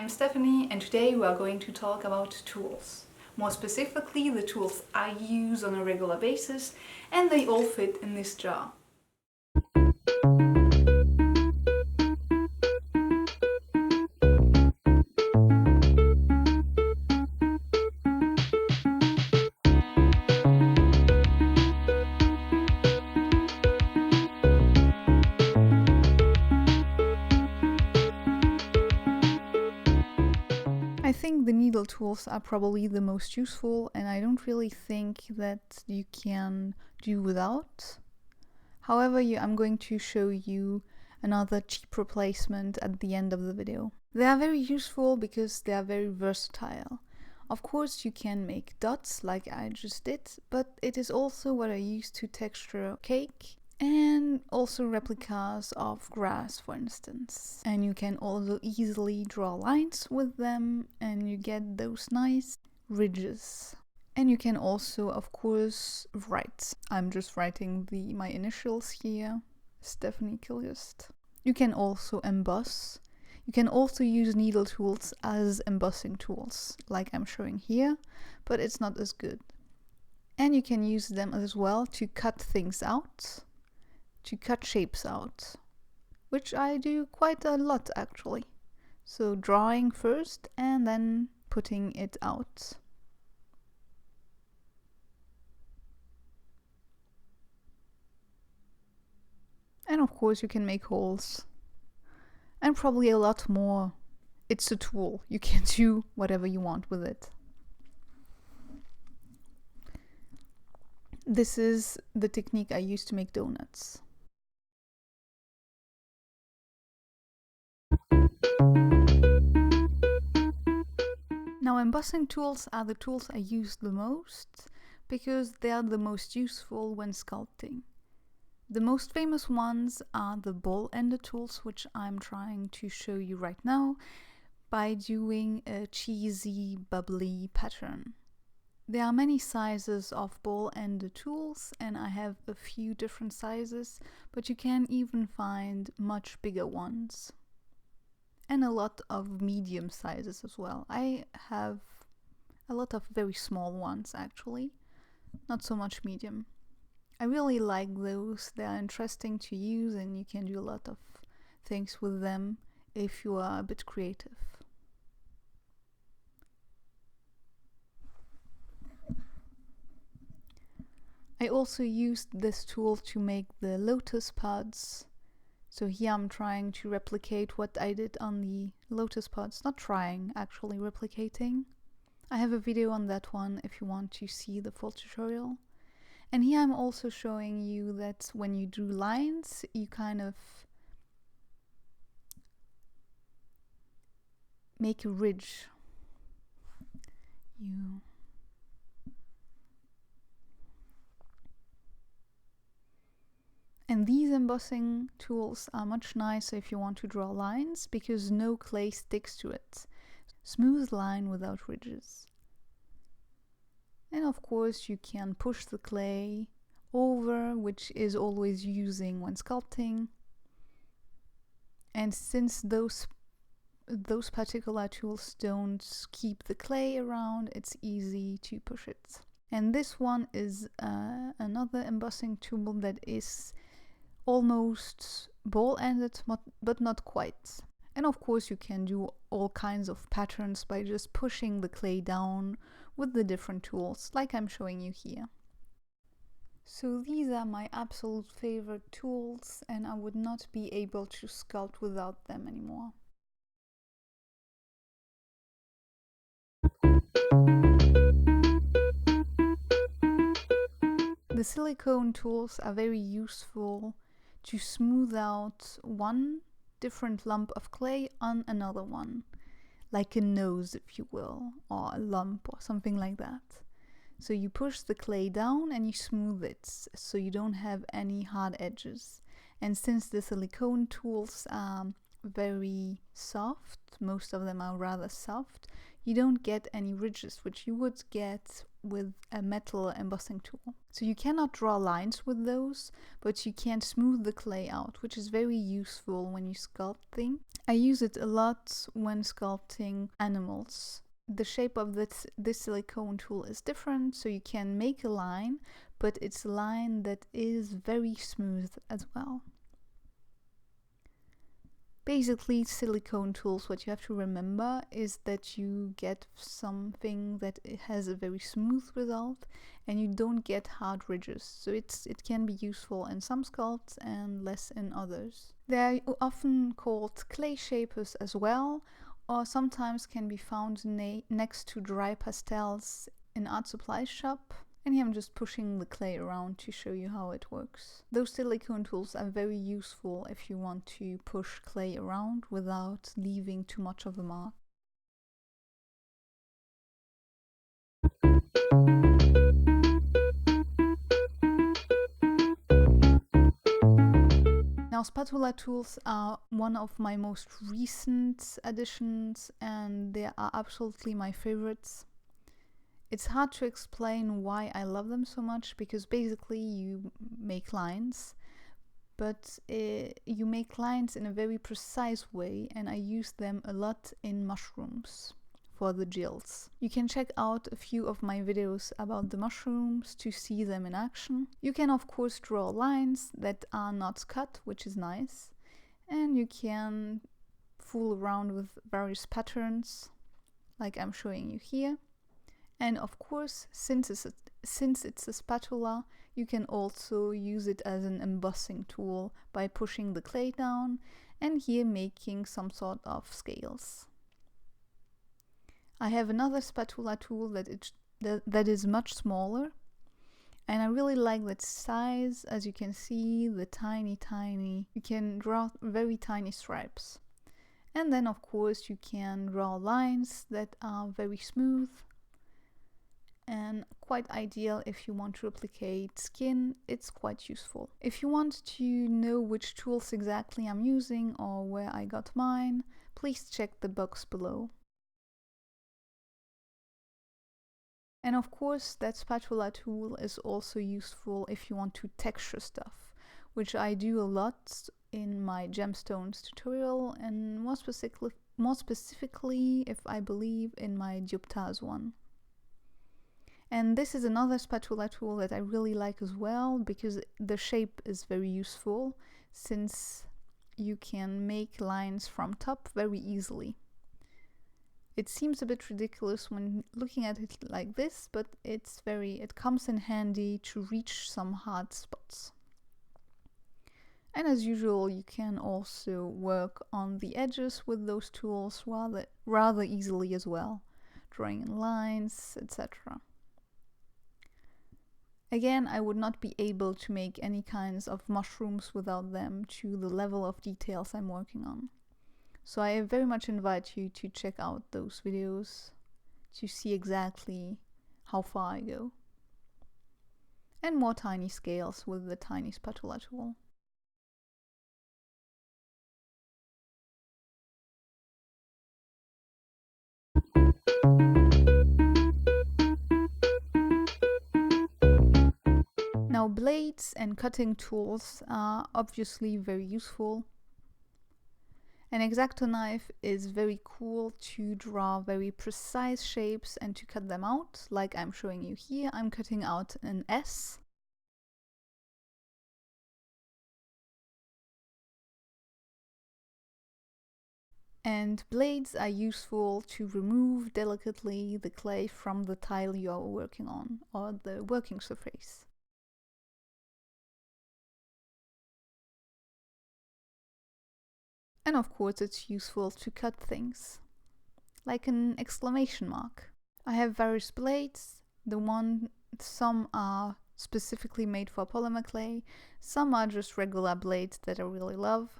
I'm Stephanie and today we are going to talk about tools. More specifically, the tools I use on a regular basis, and they all fit in this jar. I think the needle tools are probably the most useful, and I don't really think that you can do without. However, I'm going to show you another cheap replacement at the end of the video. They are very useful because they are very versatile. Of course, you can make dots like I just did, but it is also what I use to texture cake and also replicas of grass, for instance. And you can also easily draw lines with them and you get those nice ridges. And you can also, of course, write. I'm just writing my initials here, Stephanie Kilgast. You can also emboss. You can also use needle tools as embossing tools, like I'm showing here, but it's not as good. And you can use them as well to cut things out, to cut shapes out, which I do quite a lot actually. So drawing first and then putting it out. And of course you can make holes. And probably a lot more. It's a tool. You can do whatever you want with it. This is the technique I use to make donuts. Now, embossing tools are the tools I use the most because they are the most useful when sculpting. The most famous ones are the ball-ended tools, which I'm trying to show you right now by doing a cheesy, bubbly pattern. There are many sizes of ball-ended tools and I have a few different sizes, but you can even find much bigger ones. And a lot of medium sizes as well. I have a lot of very small ones actually, not so much medium. I really like those. They are interesting to use and you can do a lot of things with them if you are a bit creative. I also used this tool to make the lotus pods. So here I'm trying to replicate what I did on the lotus pods. Not trying, actually replicating. I have a video on that one if you want to see the full tutorial. And here I'm also showing you that when you do lines, you kind of make a ridge. And these embossing tools are much nicer if you want to draw lines because no clay sticks to it. Smooth line without ridges. And of course you can push the clay over, which is always using when sculpting. And since those particular tools don't keep the clay around, it's easy to push it. And this one is another embossing tool that is almost ball-ended, but not quite. And of course you can do all kinds of patterns by just pushing the clay down with the different tools, like I'm showing you here. So these are my absolute favorite tools and I would not be able to sculpt without them anymore. The silicone tools are very useful to smooth out one different lump of clay on another one, like a nose if you will, or a lump or something like that. So you push the clay down and you smooth it so you don't have any hard edges. And since the silicone tools are very soft, most of them are rather soft, you don't get any ridges, which you would get with a metal embossing tool. So you cannot draw lines with those, but you can smooth the clay out, which is very useful when you sculpting. I use it a lot when sculpting animals. The shape of this silicone tool is different, so you can make a line, but it's a line that is very smooth as well. Basically, silicone tools, what you have to remember is that you get something that has a very smooth result and you don't get hard ridges. So it can be useful in some sculpts and less in others. They are often called clay shapers as well, or sometimes can be found next to dry pastels in art supply shop. And here I'm just pushing the clay around to show you how it works. Those silicone tools are very useful if you want to push clay around without leaving too much of a mark. Now, spatula tools are one of my most recent additions and they are absolutely my favorites. It's hard to explain why I love them so much, because basically you make lines, but you make lines in a very precise way, and I use them a lot in mushrooms for the gills. You can check out a few of my videos about the mushrooms to see them in action. You can of course draw lines that are not cut, which is nice, and you can fool around with various patterns like I'm showing you here. And of course, since it's a spatula, you can also use it as an embossing tool by pushing the clay down and here making some sort of scales. I have another spatula tool that is much smaller, and I really like that size. As you can see, the tiny, you can draw very tiny stripes. And then of course you can draw lines that are very smooth and quite ideal if you want to replicate skin. It's quite useful. If you want to know which tools exactly I'm using or where I got mine, please check the box below. And of course, that spatula tool is also useful if you want to texture stuff, which I do a lot in my gemstones tutorial, and more specifically if I believe in my dioptase one. And this is another spatula tool that I really like as well, because the shape is very useful, since you can make lines from top very easily. It seems a bit ridiculous when looking at it like this, but it comes in handy to reach some hard spots. And as usual, you can also work on the edges with those tools rather easily as well, drawing in lines, etc. Again, I would not be able to make any kinds of mushrooms without them to the level of details I'm working on. So I very much invite you to check out those videos to see exactly how far I go. And more tiny scales with the tiny spatula tool. Now, blades and cutting tools are obviously very useful. An exacto knife is very cool to draw very precise shapes and to cut them out, like I'm showing you here. I'm cutting out an S. And blades are useful to remove delicately the clay from the tile you are working on, or the working surface. And of course it's useful to cut things, like an exclamation mark. I have various blades. Some are specifically made for polymer clay, some are just regular blades that I really love.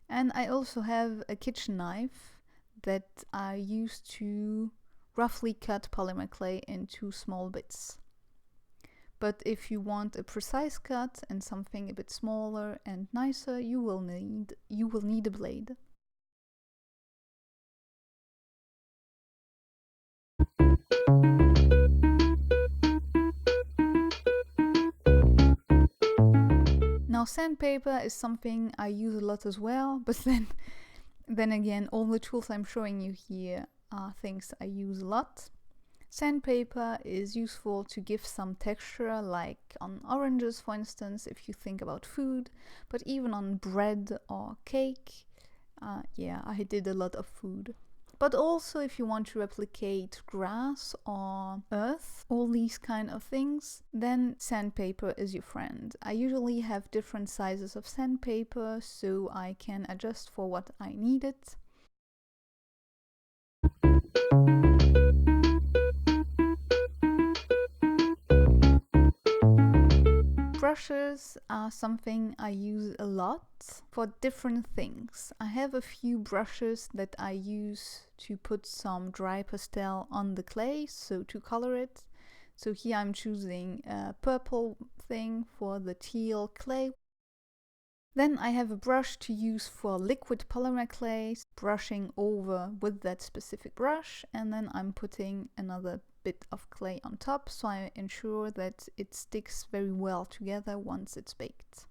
And I also have a kitchen knife that I use to roughly cut polymer clay into small bits. But if you want a precise cut and something a bit smaller and nicer, you will need a blade. Now sandpaper is something I use a lot as well, but then again, all the tools I'm showing you here are things I use a lot. Sandpaper is useful to give some texture, like on oranges for instance, if you think about food, but even on bread or cake. Yeah, I did a lot of food. But also if you want to replicate grass or earth, all these kind of things, then sandpaper is your friend. I usually have different sizes of sandpaper, so I can adjust for what I need it. Brushes are something I use a lot for different things. I have a few brushes that I use to put some dry pastel on the clay, so to color it. So here I'm choosing a purple thing for the teal clay. Then I have a brush to use for liquid polymer clay, brushing over with that specific brush, and then I'm putting another bit of clay on top, so I ensure that it sticks very well together once it's baked.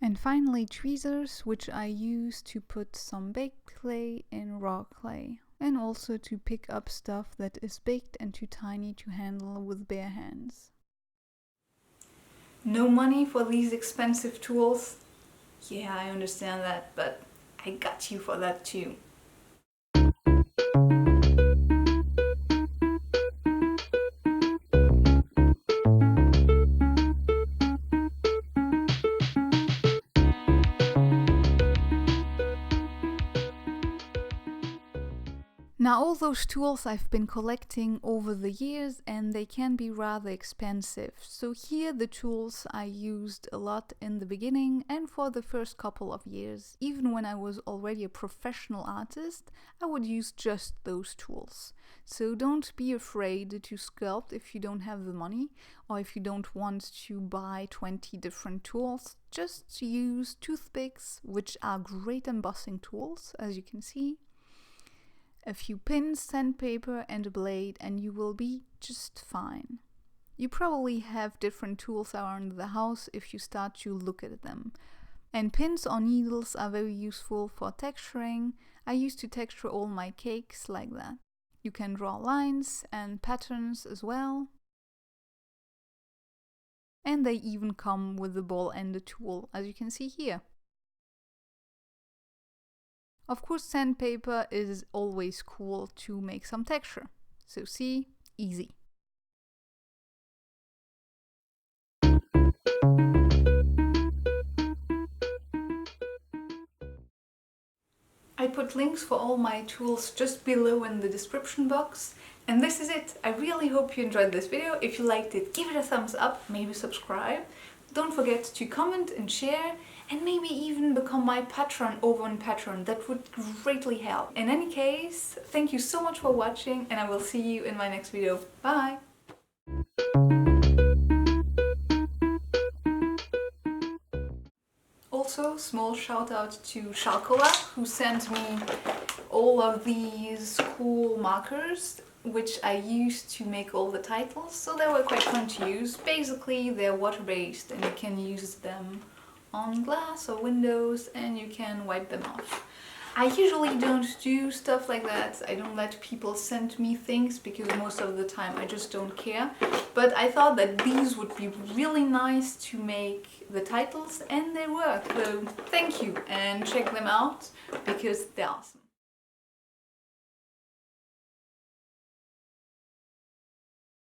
And finally tweezers, which I use to put some baked clay in raw clay, and also to pick up stuff that is baked and too tiny to handle with bare hands. No money for these expensive tools? Yeah, I understand that, but I got you for that too. Now all those tools I've been collecting over the years, and they can be rather expensive. So here the tools I used a lot in the beginning and for the first couple of years. Even when I was already a professional artist, I would use just those tools. So don't be afraid to sculpt if you don't have the money, or if you don't want to buy 20 different tools. Just use toothpicks, which are great embossing tools, as you can see. A few pins, sandpaper and a blade, and you will be just fine. You probably have different tools around the house if you start to look at them. And pins or needles are very useful for texturing. I used to texture all my cakes like that. You can draw lines and patterns as well. And they even come with the ball and the tool, as you can see here. Of course, sandpaper is always cool to make some texture. So see, easy. I put links for all my tools just below in the description box. And this is it. I really hope you enjoyed this video. If you liked it, give it a thumbs up, maybe subscribe. Don't forget to comment and share, and maybe even become my patron over on Patreon. That would greatly help. In any case, thank you so much for watching, and I will see you in my next video. Bye! Also, small shout out to Chalkola, who sent me all of these cool markers, which I used to make all the titles, so they were quite fun to use. Basically, they're water-based and you can use them on glass or windows and you can wipe them off. I usually don't do stuff like that. I don't let people send me things because most of the time I just don't care. But I thought that these would be really nice to make the titles, and they work. So thank you, and check them out because they're awesome.